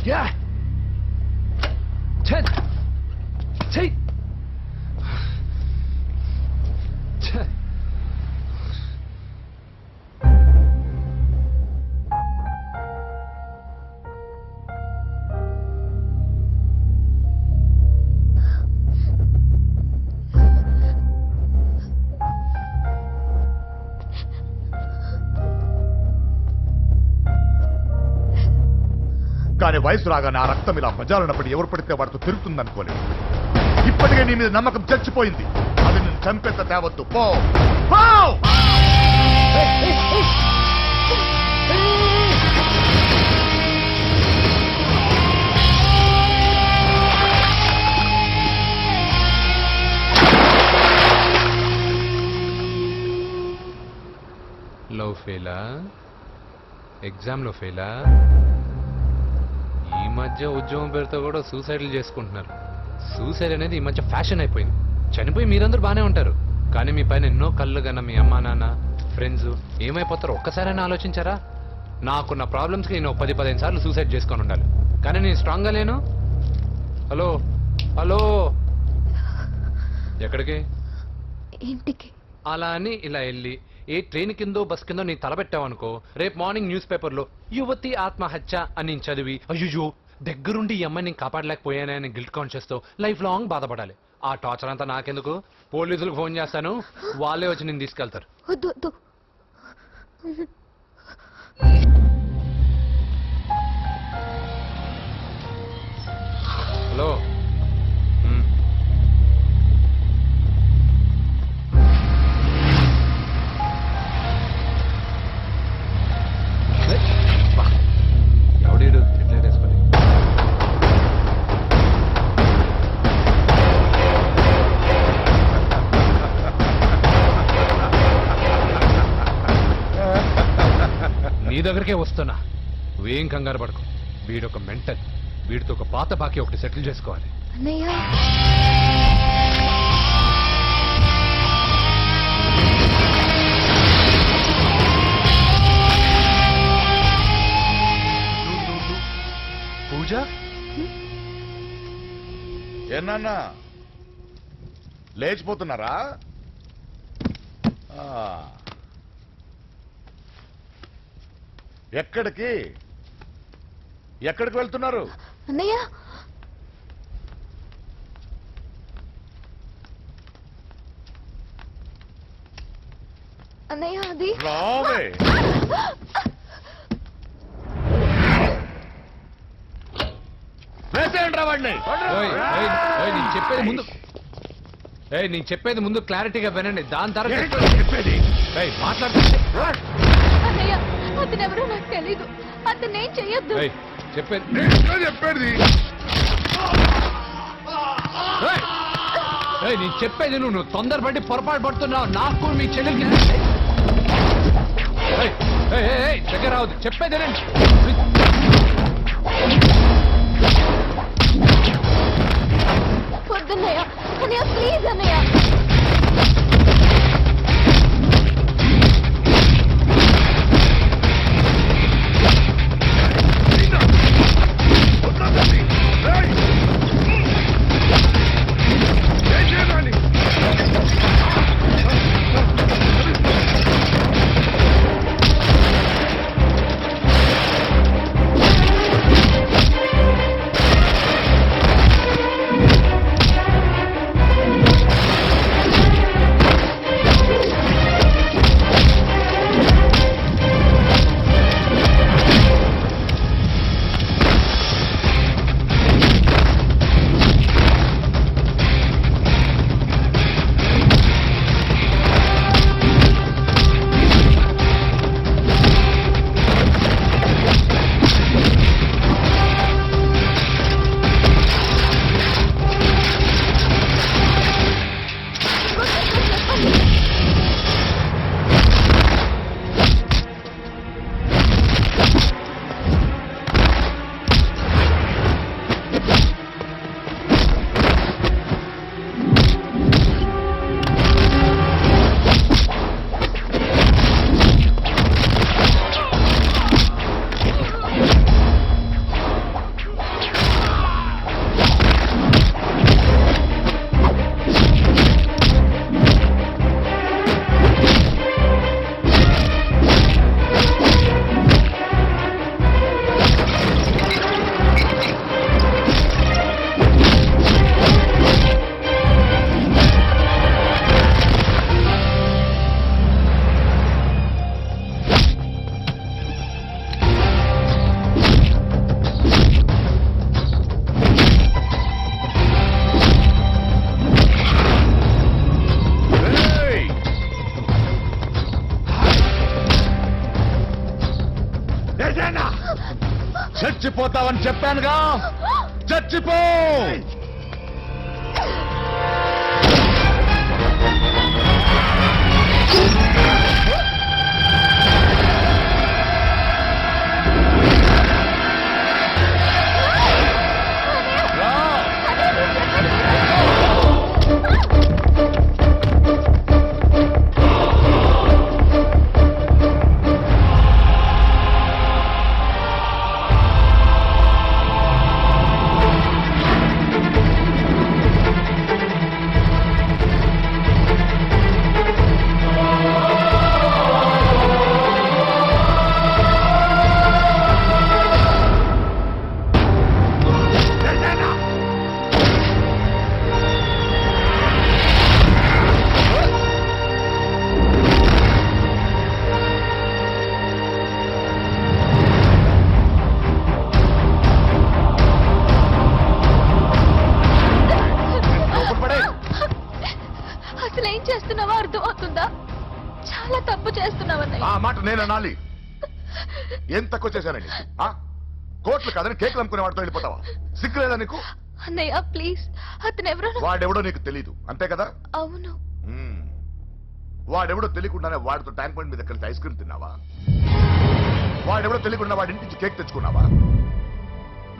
Yeah. 10. 10. కానీ వయసు రాగానే ఆ రక్తం ఇలా బజారున్నప్పుడు ఎవరు పడితే వాడితో తిరుగుతుందనుకోలేదు. ఇప్పటికే నీ మీద నమ్మకం చచ్చిపోయింది. అది నేను చంపేంత తేవద్దు. పో పో. లవ్ ఫెయిలా? ఎగ్జామ్లో ఫెయిలా? ఈ మధ్య ఉద్యోగం పేరుతో కూడా సూసైడ్లు చేసుకుంటున్నారు. సూసైడ్ అనేది ఈ మధ్య ఫ్యాషన్ అయిపోయింది. చనిపోయి మీరందరూ బాగానే ఉంటారు, కానీ మీ పైన ఎన్నో కళ్ళు కన్నా మీ అమ్మా నాన్న ఫ్రెండ్స్ ఏమైపోతారో ఒక్కసారైనా ఆలోచించారా? నాకున్న ప్రాబ్లమ్స్కి నేను 10-15 సార్లు సూసైడ్ చేసుకొని ఉండాలి, కానీ నేను స్ట్రాంగ్గా లేను. హలో హలో, ఎక్కడికి? ఇంటికి. అలా అని ఇలా వెళ్ళి ఏ ట్రైన్ కిందో బస్ కిందో నీ తలపెట్టావనుకో, రేపు మార్నింగ్ న్యూస్ పేపర్లో యువతి ఆత్మహత్య అని నేను చదివి అయ్యో దగ్గరుండి ఈ అమ్మాయి నేను కాపాడలేకపోయానే అని గిల్ట్ కాన్షియస్ తో లైఫ్ లాంగ్ బాధపడాలి. ఆ టార్చర్ అంతా నాకెందుకు? పోలీసులకు ఫోన్ చేస్తాను, వాళ్ళే వచ్చి నేను తీసుకెళ్తారు. హలో, ఎవడీడు ఎట్లెట్ వేసుకొని నీ దగ్గరికే వస్తున్నా. నువ్వేం కంగారు పడకు. వీడొక మెంటల్. వీడితో ఒక పాత బాకీ ఒకటి సెటిల్ చేసుకోవాలి. పూజ ఏనా లేచిపోతున్నారా? ఎక్కడికి ఎక్కడికి వెళ్తున్నారు? అన్నయ్య, అన్నయ్య అది రావే. నేను చెప్పేది ముందు క్లారిటీగా వినండి, దాని తర్వాత చెప్పేది మాట్లాడుతుంది. అన్నయ్య, అతనెవరో నాకు తెలీదు. అతనేం చెయ్యొద్దు. చెప్పేది నేను చెప్పేది నువ్వు తొందరపడి పొరపాటు పడుతున్నావు. నాకు మీ చెల్లెలకి దగ్గర రావద్దు. చెప్పేది వద్దన్నయ్య. అన్నయ్య ప్లీజ్ అన్నయ్య. చచ్చిపోతావని చెప్పానుగా, చచ్చిపో. అసలు ఏం చేస్తున్నావో అర్థం అవుతుందా? చాలా తప్పు చేస్తున్నావు అన్నయ్య. ఆ మాట నేను అనాలి? ఏం తక్కువ చేశానండి? కోట్లు కాదని కేకులు అమ్ముకునే వాడితో వెళ్ళిపోతావా? సిగ్గులేదా నీకు? అన్నయ్య ప్లీజ్, అతను ఎవరో వాడెవడో నీకు తెలీదు అంతే కదా? అవును. వాడెవడో తెలియకుండానే వాడితో ట్యాంక్ పాయింట్ మీద కలిసి ఐస్ క్రీమ్ తిన్నావా? వాడెవడో తెలియకుండా వాడి ఇంటి నుంచి కేక్ తెచ్చుకున్నావా?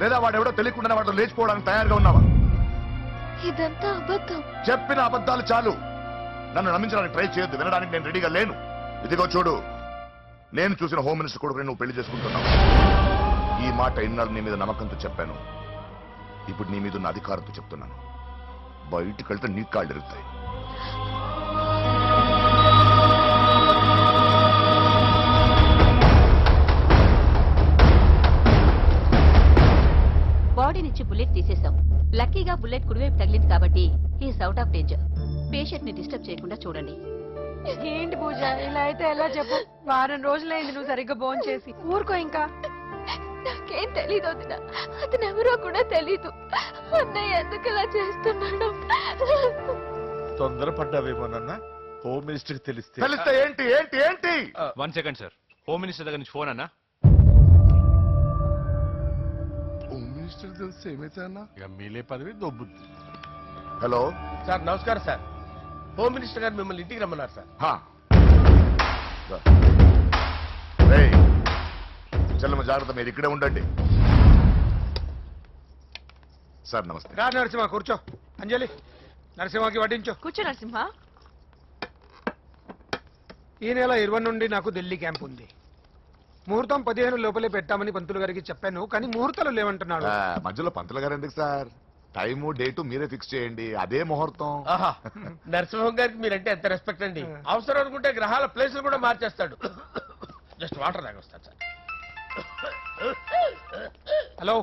లేదా వాడెవడో తెలియకుండానే వాడితో లేచిపోవడానికి తయారుగా ఉన్నావా? ఇదంతా అబద్ధం. చెప్పిన అబద్ధాలు చాలు. నన్ను నమ్మించడానికి ట్రై చేయొద్దు. వినడానికి నేను రెడీగా లేను. ఇదిగో చూడు, నేను చూసిన హోమ్ మినిస్టర్ కొడుకుని నువ్వు పెళ్లి చేసుకుంటున్నావు. ఈ మాట ఇన్నాళ్ళు నీ మీద నమ్మకంతో చెప్పాను. ఇప్పుడు నీ మీద ఉన్న అధికారంతో చెప్తున్నాను. బయటికి వెళ్తే నీ కాళ్ళు ఎరుగుతాయి. బాడీ నుంచి బుల్లెట్ తీసేశాం. లక్కీగా బుల్లెట్ కుడివైపు తగిలింది కాబట్టి is out of danger. Patient ని డిస్టర్బ్ చేయకుండా చూడండి. ఏంటి పూజ, ఇలా అయితే ఎలా చెప్పు? వారం రోజులైంది నువ్వు సరిగ్గా భోజనం చేసి. ఊరుకో ఇంకా. నాకేం తెలీదు వదిన, అతను ఎవరో కూడా తెలీదు. అన్నయ్య ఎందుకు ఇలా చేస్తున్నాడు? తొందరపడ్డావేమోనన్నా. హోమ్ మినిస్టర్ తెలిస్తే తెలిస్తే ఏంటి ఏంటి ఏంటి? 1 సెకండ్ సార్, హోమ్ మినిస్టర్ దగ్గర నుంచి ఫోన్ అన్నా. హోమ్ మినిస్టర్ తెలిస్తే ఏమైతే అన్నా? ఇక మీలే పదవి దొబ్బుద్ది. హలో సార్ నమస్కారం సార్. హోమ్ మినిస్టర్ గారు మిమ్మల్ని ఇంటికి రమ్మన్నారు సార్. చెల్లమ్మ జాగ్రత్త, మీరు ఇక్కడే ఉండండి. సార్ నమస్తే. రా నరసింహ కూర్చో. అంజలి నరసింహకి వడ్డించు. కూర్చో నరసింహ. ఈ నెల 20 నుండి నాకు ఢిల్లీ క్యాంప్ ఉంది. ముహూర్తం 15 లోపలే పెట్టామని పంతులు గారికి చెప్పాను, కానీ ముహూర్తాలు లేవంటున్నాడు. మధ్యలో పంతులు గారు ఎందుకు సార్? టైము డేటు మీరే ఫిక్స్ చేయండి, అదే ముహూర్తం. ఆహా, నరసింహం గారికి మీరంటే ఎంత రెస్పెక్ట్ అండి. అవసరం అనుకుంటే గ్రహాల ప్లేసులు కూడా మార్చేస్తాడు. జస్ట్ వాటర్ తాగొస్తాను సార్. హలో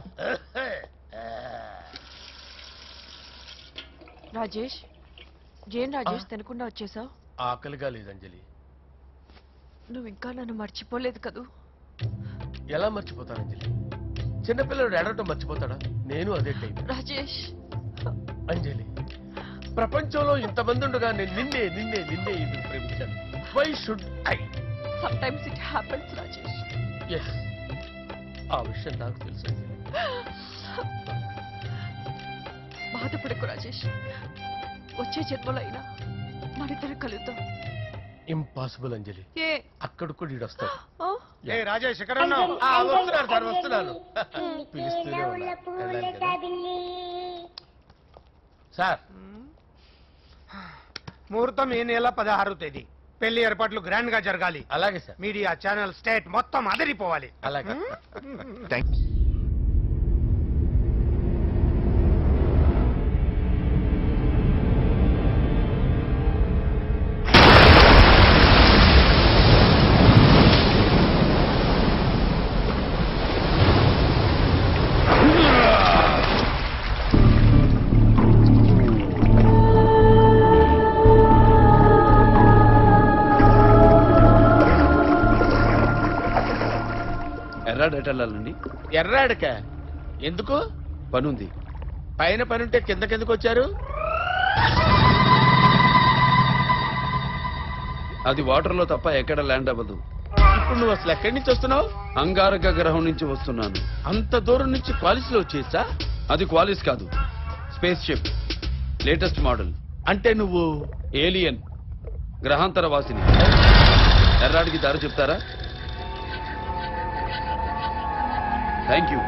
రాజేష్. జేన్ రాజేష్ తినకుండా వచ్చేసావు. ఆకలిగా లేదు అంజలి. నువ్వు ఇంకా నన్ను మర్చిపోలేదు కదూ? ఎలా మర్చిపోతాను అంజలి? చిన్నపిల్లడు ఏడవటం మర్చిపోతాడా? నేను అదే టైప్. రాజేష్ అంజలి, ప్రపంచంలో ఇంతమంది ఉండగా నేను నిన్నే నిన్నే నిన్నే ఎందుకు ప్రేమించాను? Why should I? sometimes it happens Rajesh. Yes, ఆ విషయం నాకు తెలుసు. బాధపడకు రాజేష్, వచ్చే జన్మలో అయినా మనిద్దరం కలుద్దాం. ఇంపాసిబుల్ అంజలి. ఏ అక్కడ కూడా ఈడొస్తాడు. ఆ? ఏ రాజేష్ ఎక్కడ ఉన్నావు? వస్తున్నాను సార్, వస్తున్నాను. పిలుస్తూనే ఉన్నా. వెళ్ళాలి కదా. సార్ ముహూర్తం ఈ నెల 16వ తేదీ. పెళ్లి ఏర్పాట్లు గ్రాండ్ గా జరగాలి. అలాగే సార్. మీడియా ఛానల్ స్టేట్ మొత్తం అదిరిపోవాలి. అలాగే. ఎర్రాడెటల్లాలండి. ఎర్రాడక ఎందుకు? పనుంది. పైన పనుంటే కిందకెందుకు వచ్చారు? అది వాటర్లో తప్ప ఎక్కడ ల్యాండ్ అవ్వదు. ఇప్పుడు నువ్వు అసలు ఎక్కడి నుంచి వస్తున్నావు? అంగారక గ్రహం నుంచి వస్తున్నాను. అంత దూరం నుంచి కాలేజీలో వచ్చేసా? అది క్వాలిస్ కాదు, స్పేస్ షిప్, లేటెస్ట్ మోడల్. అంటే నువ్వు ఏలియన్, గ్రహాంతర వాసిని. ఎర్రాడికి దారి చెప్తారా? Thank you.